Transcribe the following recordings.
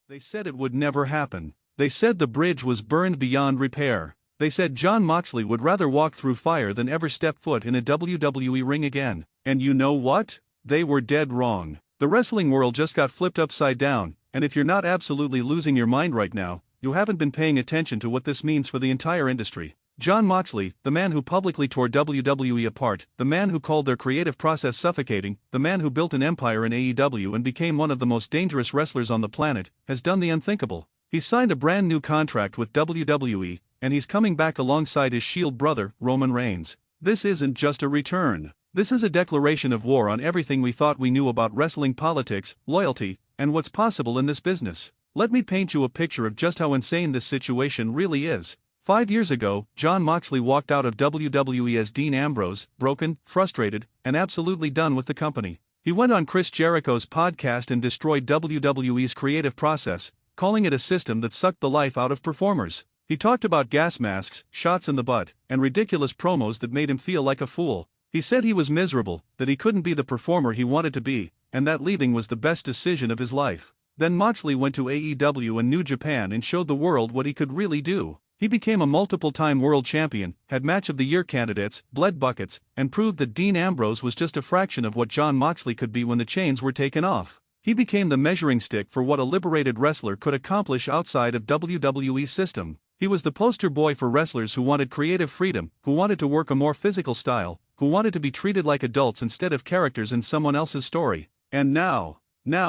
They said it would never happen. They said the bridge was burned beyond repair. They said Jon Moxley would rather walk through fire than ever step foot in a WWE ring again. And you know what? They were dead wrong. The wrestling world just got flipped upside down, and if you're not absolutely losing your mind right now, you haven't been paying attention to what this means for the entire industry. Jon Moxley, the man who publicly tore WWE apart, the man who called their creative process suffocating, the man who built an empire in AEW and became one of the most dangerous wrestlers on the planet, has done the unthinkable. He signed a brand new contract with WWE, and he's coming back alongside his Shield brother, Roman Reigns. This isn't just a return. This is a declaration of war on everything we thought we knew about wrestling politics, loyalty, and what's possible in this business. Let me paint you a picture of just how insane this situation really is. 5 years ago, Jon Moxley walked out of WWE as Dean Ambrose, broken, frustrated, and absolutely done with the company. He went on Chris Jericho's podcast and destroyed WWE's creative process, calling it a system that sucked the life out of performers. He talked about gas masks, shots in the butt, and ridiculous promos that made him feel like a fool. He said he was miserable, that he couldn't be the performer he wanted to be, and that leaving was the best decision of his life. Then Moxley went to AEW and New Japan and showed the world what he could really do. He became a multiple-time world champion, had Match of the Year candidates, bled buckets, and proved that Dean Ambrose was just a fraction of what Jon Moxley could be when the chains were taken off. He became the measuring stick for what a liberated wrestler could accomplish outside of WWE's system. He was the poster boy for wrestlers who wanted creative freedom, who wanted to work a more physical style, who wanted to be treated like adults instead of characters in someone else's story. And now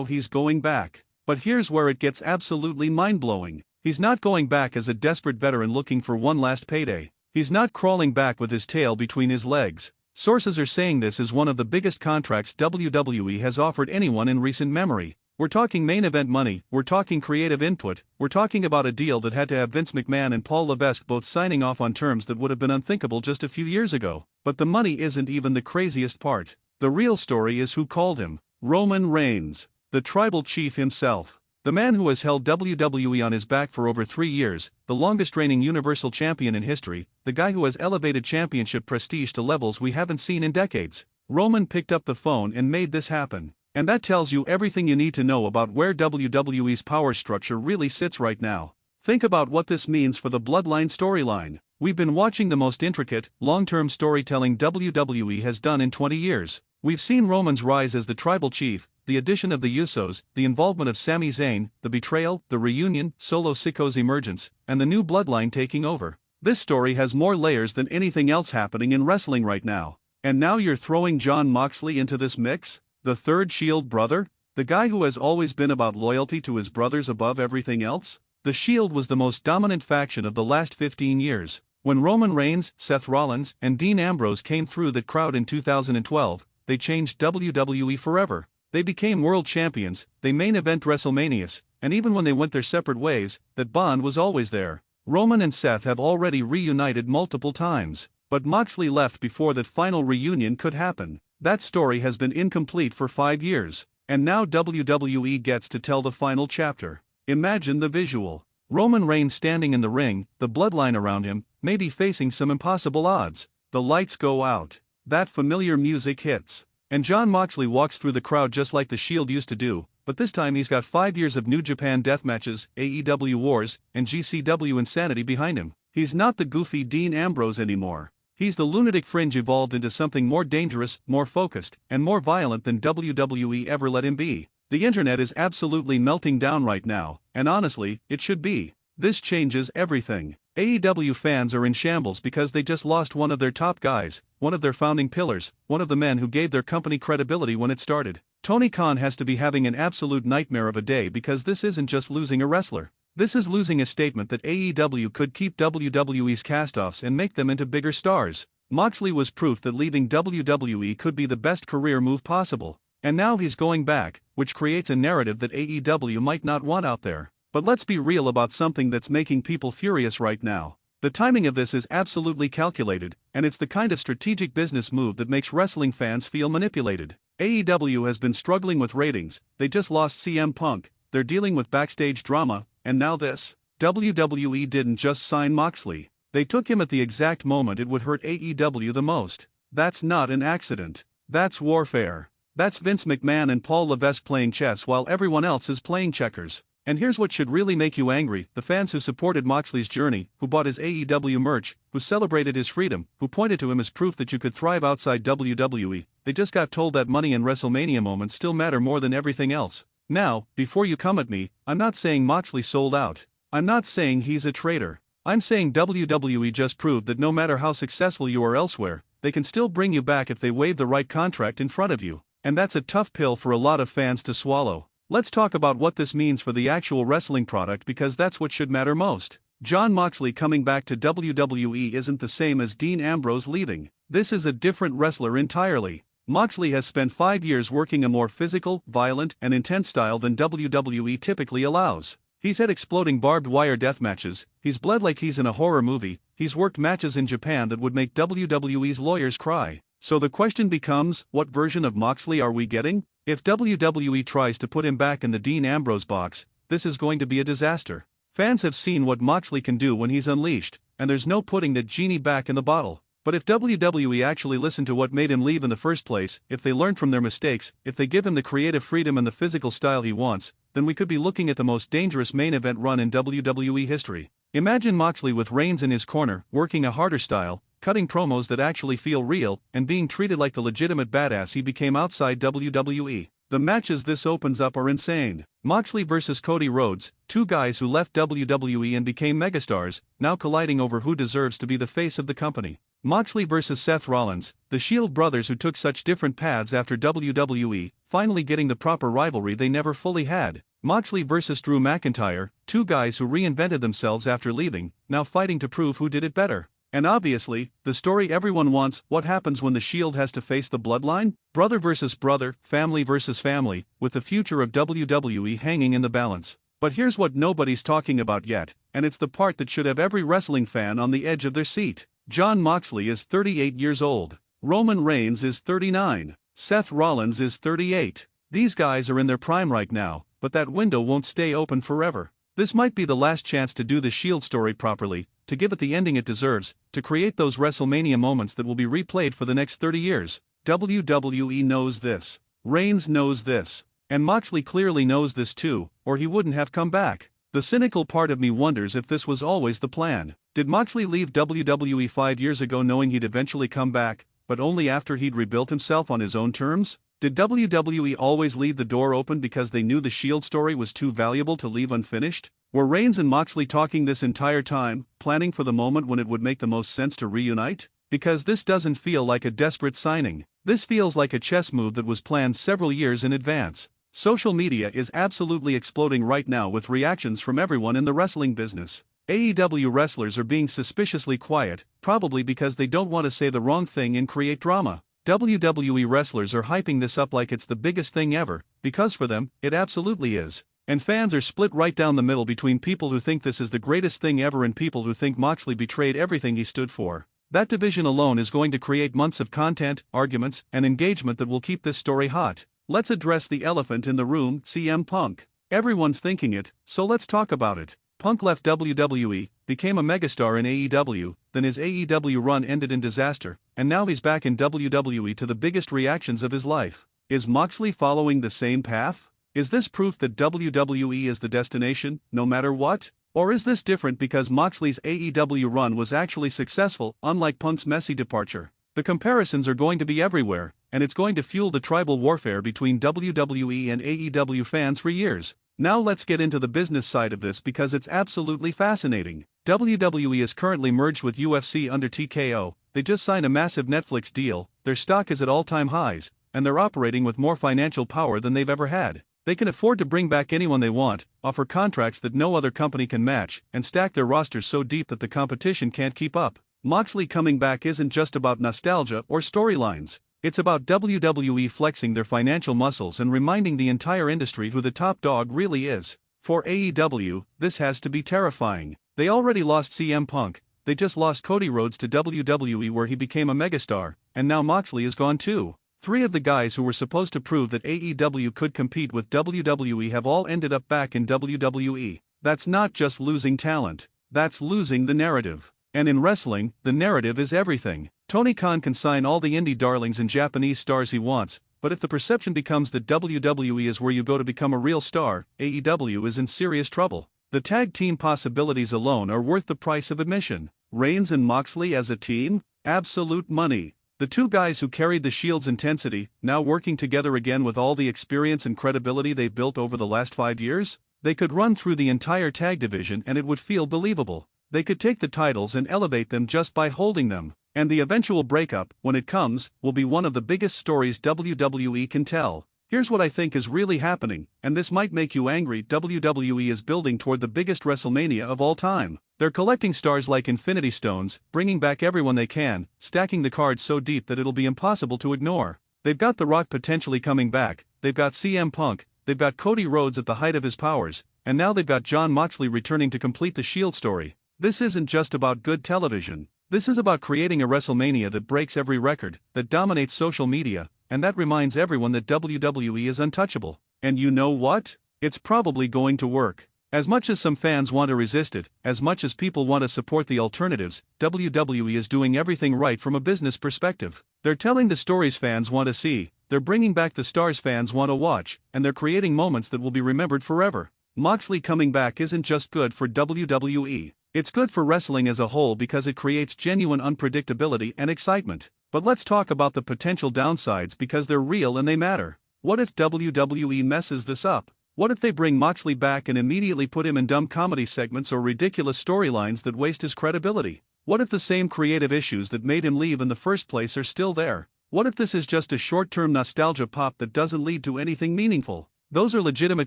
he's going back. But here's where it gets absolutely mind-blowing. He's not going back as a desperate veteran looking for one last payday. He's not crawling back with his tail between his legs. Sources are saying this is one of the biggest contracts WWE has offered anyone in recent memory. We're talking main event money, we're talking creative input, we're talking about a deal that had to have Vince McMahon and Paul Levesque both signing off on terms that would have been unthinkable just a few years ago. But the money isn't even the craziest part. The real story is who called him. Roman Reigns, the tribal chief himself. The man who has held WWE on his back for over 3 years, the longest reigning Universal Champion in history, the guy who has elevated championship prestige to levels we haven't seen in decades. Roman picked up the phone and made this happen. And that tells you everything you need to know about where WWE's power structure really sits right now. Think about what this means for the Bloodline storyline. We've been watching the most intricate, long-term storytelling WWE has done in 20 years. We've seen Roman's rise as the tribal chief, the addition of the Usos, the involvement of Sami Zayn, the betrayal, the reunion, Solo Sikoa's emergence, and the new Bloodline taking over. This story has more layers than anything else happening in wrestling right now. And now you're throwing Jon Moxley into this mix? The third Shield brother? The guy who has always been about loyalty to his brothers above everything else? The Shield was the most dominant faction of the last 15 years. When Roman Reigns, Seth Rollins, and Dean Ambrose came through that crowd in 2012, they changed WWE forever. They became world champions, they main event WrestleManias, and even when they went their separate ways, that bond was always there. Roman and Seth have already reunited multiple times. But Moxley left before that final reunion could happen. That story has been incomplete for 5 years. And now WWE gets to tell the final chapter. Imagine the visual. Roman Reigns standing in the ring, the bloodline around him, maybe facing some impossible odds. The lights go out. That familiar music hits. And Jon Moxley walks through the crowd just like the Shield used to do, but this time he's got 5 years of New Japan death matches, AEW wars, and GCW insanity behind him. He's not the goofy Dean Ambrose anymore. He's the lunatic fringe evolved into something more dangerous, more focused, and more violent than WWE ever let him be. The internet is absolutely melting down right now, and honestly, it should be. This changes everything. AEW fans are in shambles because they just lost one of their top guys, one of their founding pillars, one of the men who gave their company credibility when it started. Tony Khan has to be having an absolute nightmare of a day because this isn't just losing a wrestler. This is losing a statement that AEW could keep WWE's castoffs and make them into bigger stars. Moxley was proof that leaving WWE could be the best career move possible. And now he's going back, which creates a narrative that AEW might not want out there. But let's be real about something that's making people furious right now. The timing of this is absolutely calculated, and it's the kind of strategic business move that makes wrestling fans feel manipulated. AEW has been struggling with ratings, they just lost CM Punk, they're dealing with backstage drama, and now this. WWE didn't just sign Moxley. They took him at the exact moment it would hurt AEW the most. That's not an accident. That's warfare. That's Vince McMahon and Paul Levesque playing chess while everyone else is playing checkers. And here's what should really make you angry: the fans who supported Moxley's journey, who bought his AEW merch, who celebrated his freedom, who pointed to him as proof that you could thrive outside WWE, they just got told that money and WrestleMania moments still matter more than everything else. Now, before you come at me, I'm not saying Moxley sold out. I'm not saying he's a traitor. I'm saying WWE just proved that no matter how successful you are elsewhere, they can still bring you back if they wave the right contract in front of you. And that's a tough pill for a lot of fans to swallow. Let's talk about what this means for the actual wrestling product, because that's what should matter most. Jon Moxley coming back to WWE isn't the same as Dean Ambrose leaving. This is a different wrestler entirely. Moxley has spent 5 years working a more physical, violent, and intense style than WWE typically allows. He's had exploding barbed wire death matches, he's bled like he's in a horror movie, he's worked matches in Japan that would make WWE's lawyers cry. So the question becomes, what version of Moxley are we getting? If WWE tries to put him back in the Dean Ambrose box, this is going to be a disaster. Fans have seen what Moxley can do when he's unleashed, and there's no putting that genie back in the bottle. But if WWE actually listened to what made him leave in the first place, if they learn from their mistakes, if they give him the creative freedom and the physical style he wants, then we could be looking at the most dangerous main event run in WWE history. Imagine Moxley with Reigns in his corner, working a harder style, cutting promos that actually feel real, and being treated like the legitimate badass he became outside WWE. The matches this opens up are insane. Moxley versus Cody Rhodes, two guys who left WWE and became megastars, now colliding over who deserves to be the face of the company. Moxley versus Seth Rollins, the Shield brothers who took such different paths after WWE, finally getting the proper rivalry they never fully had. Moxley versus Drew McIntyre, two guys who reinvented themselves after leaving, now fighting to prove who did it better. And obviously, the story everyone wants: what happens when the Shield has to face the Bloodline? Brother versus brother, family versus family, with the future of WWE hanging in the balance. But here's what nobody's talking about yet, and it's the part that should have every wrestling fan on the edge of their seat. Jon Moxley is 38 years old. Roman Reigns is 39. Seth Rollins is 38. These guys are in their prime right now, but that window won't stay open forever. This might be the last chance to do the Shield story properly, to give it the ending it deserves, to create those WrestleMania moments that will be replayed for the next 30 years. WWE knows this. Reigns knows this. And Moxley clearly knows this too, or he wouldn't have come back. The cynical part of me wonders if this was always the plan. Did Moxley leave WWE 5 years ago knowing he'd eventually come back, but only after he'd rebuilt himself on his own terms? Did WWE always leave the door open because they knew the Shield story was too valuable to leave unfinished? Were Reigns and Moxley talking this entire time, planning for the moment when it would make the most sense to reunite? Because this doesn't feel like a desperate signing. This feels like a chess move that was planned several years in advance. Social media is absolutely exploding right now with reactions from everyone in the wrestling business. AEW wrestlers are being suspiciously quiet, probably because they don't want to say the wrong thing and create drama. WWE wrestlers are hyping this up like it's the biggest thing ever, because for them, it absolutely is. And fans are split right down the middle between people who think this is the greatest thing ever and people who think Moxley betrayed everything he stood for. That division alone is going to create months of content, arguments, and engagement that will keep this story hot. Let's address the elephant in the room: CM Punk. Everyone's thinking it, so let's talk about it. Punk left WWE, became a megastar in AEW, then his AEW run ended in disaster, and now he's back in WWE to the biggest reactions of his life. Is Moxley following the same path? Is this proof that WWE is the destination, no matter what? Or is this different because Moxley's AEW run was actually successful, unlike Punk's messy departure? The comparisons are going to be everywhere, and it's going to fuel the tribal warfare between WWE and AEW fans for years. Now let's get into the business side of this because it's absolutely fascinating. WWE is currently merged with UFC under TKO, they just signed a massive Netflix deal, their stock is at all-time highs, and they're operating with more financial power than they've ever had. They can afford to bring back anyone they want, offer contracts that no other company can match, and stack their rosters so deep that the competition can't keep up. Moxley coming back isn't just about nostalgia or storylines. It's about WWE flexing their financial muscles and reminding the entire industry who the top dog really is. For AEW, this has to be terrifying. They already lost CM Punk, they just lost Cody Rhodes to WWE where he became a megastar, and now Moxley is gone too. 3 of the guys who were supposed to prove that AEW could compete with WWE have all ended up back in WWE. That's not just losing talent, that's losing the narrative. And in wrestling, the narrative is everything. Tony Khan can sign all the indie darlings and Japanese stars he wants, but if the perception becomes that WWE is where you go to become a real star, AEW is in serious trouble. The tag team possibilities alone are worth the price of admission. Reigns and Moxley as a team? Absolute money. The two guys who carried the Shield's intensity, now working together again with all the experience and credibility they've built over the last 5 years? They could run through the entire tag division and it would feel believable. They could take the titles and elevate them just by holding them. And the eventual breakup, when it comes, will be one of the biggest stories WWE can tell. Here's what I think is really happening, and this might make you angry. WWE is building toward the biggest WrestleMania of all time. They're collecting stars like Infinity Stones, bringing back everyone they can, stacking the cards so deep that it'll be impossible to ignore. They've got The Rock potentially coming back, they've got CM Punk, they've got Cody Rhodes at the height of his powers, and now they've got Jon Moxley returning to complete the Shield story. This isn't just about good television. This is about creating a WrestleMania that breaks every record, that dominates social media, and that reminds everyone that WWE is untouchable. And you know what? It's probably going to work. As much as some fans want to resist it, as much as people want to support the alternatives, WWE is doing everything right from a business perspective. They're telling the stories fans want to see, they're bringing back the stars fans want to watch, and they're creating moments that will be remembered forever. Moxley coming back isn't just good for WWE. It's good for wrestling as a whole because it creates genuine unpredictability and excitement. But let's talk about the potential downsides because they're real and they matter. What if WWE messes this up? What if they bring Moxley back and immediately put him in dumb comedy segments or ridiculous storylines that waste his credibility? What if the same creative issues that made him leave in the first place are still there? What if this is just a short-term nostalgia pop that doesn't lead to anything meaningful? Those are legitimate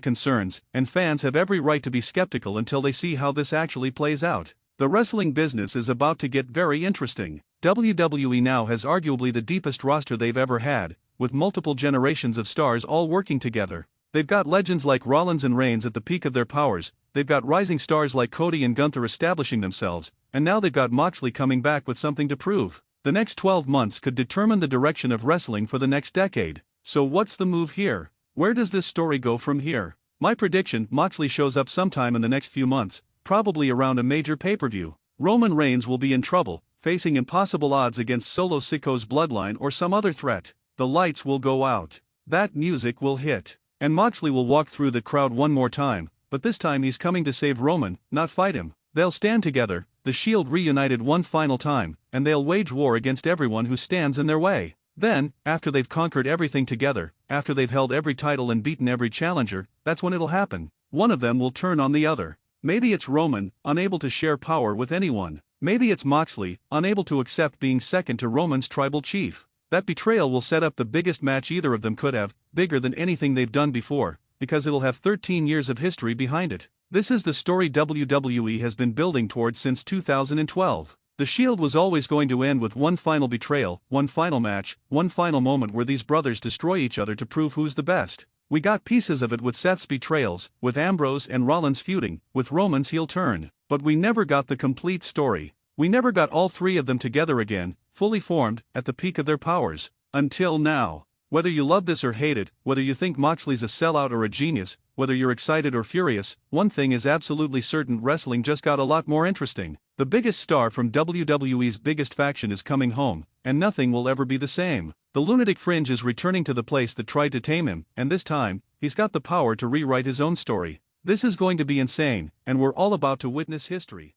concerns, and fans have every right to be skeptical until they see how this actually plays out. The wrestling business is about to get very interesting. WWE now has arguably the deepest roster they've ever had, with multiple generations of stars all working together. They've got legends like Rollins and Reigns at the peak of their powers, they've got rising stars like Cody and Gunther establishing themselves, and now they've got Moxley coming back with something to prove. The next 12 months could determine the direction of wrestling for the next decade. So what's the move here? Where does this story go from here? My prediction, Moxley shows up sometime in the next few months, probably around a major pay-per-view. Roman Reigns will be in trouble, facing impossible odds against Solo Sikoa's bloodline or some other threat. The lights will go out. That music will hit. And Moxley will walk through the crowd one more time, but this time he's coming to save Roman, not fight him. They'll stand together, the Shield reunited one final time, and they'll wage war against everyone who stands in their way. Then, after they've conquered everything together, after they've held every title and beaten every challenger, that's when it'll happen. One of them will turn on the other. Maybe it's Roman, unable to share power with anyone. Maybe it's Moxley, unable to accept being second to Roman's tribal chief. That betrayal will set up the biggest match either of them could have, bigger than anything they've done before, because it'll have 13 years of history behind it. This is the story WWE has been building towards since 2012. The Shield was always going to end with one final betrayal, one final match, one final moment where these brothers destroy each other to prove who's the best. We got pieces of it with Seth's betrayals, with Ambrose and Rollins feuding, with Roman's heel turn. But we never got the complete story. We never got all three of them together again, fully formed, at the peak of their powers. Until now. Whether you love this or hate it, whether you think Moxley's a sellout or a genius, whether you're excited or furious, one thing is absolutely certain: wrestling just got a lot more interesting. The biggest star from WWE's biggest faction is coming home, and nothing will ever be the same. The lunatic fringe is returning to the place that tried to tame him, and this time, he's got the power to rewrite his own story. This is going to be insane, and we're all about to witness history.